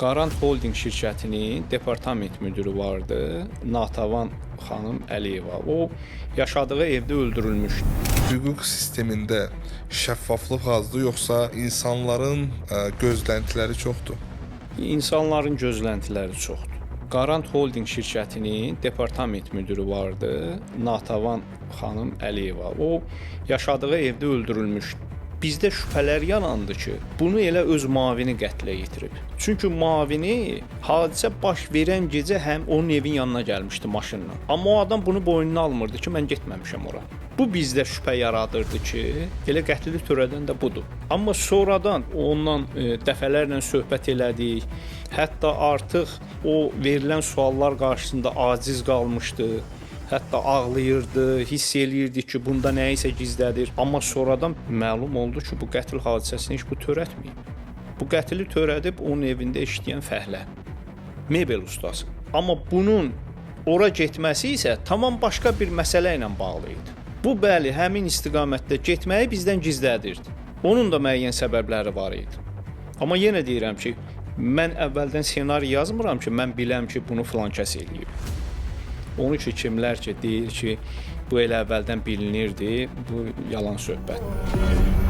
Qarant Holding şirkətinin departament müdürü vardı, Natəvan xanım Əliyeva. O yaşadığı evdə öldürülmüşdü. Hüquq sistemində şəffaflıq azdır, yoxsa insanların gözləntiləri çoxdur? İnsanların gözləntiləri çoxdur. Qarant Holding şirkətinin departament müdürü vardı, Natəvan xanım Əliyeva. O yaşadığı evdə öldürülmüşdü. Bizdə şübhələr yarandı ki, bunu elə öz mavini qətlə yetirib. Çünki mavini hadisə baş verən gecə həm onun evin yanına gəlmişdi maşınla. Amma o adam bunu boynuna almırdı ki, mən getməmişəm ora. Bu bizdə şübhə yaradırdı ki, elə qətli törədən də budur. Amma sonradan ondan dəfələrlə söhbət elədik. Hətta artıq o verilən suallar qarşısında aciz qalmışdı. Hətta ağlayırdı, hiss eləyirdi ki, bunda nəyisə gizlədir. Amma sonradan məlum oldu ki, bu qətl hadisəsini heç bu törətməyib. Bu qətli törədib onun evində işləyən fəhlə, mebel ustası. Amma bunun ora getməsi isə tamam başqa bir məsələ ilə bağlı idi. Bu, bəli, həmin istiqamətdə getməyi bizdən gizlədirdi. Onun da müəyyən səbəbləri var idi. Amma yenə deyirəm ki, mən əvvəldən ssenari yazmıram ki, mən biləm ki, bunu filan kəs eləyib. Onun ki, kimlər ki, deyir ki, bu elə əvvəldən bilinirdi, bu yalan söhbət.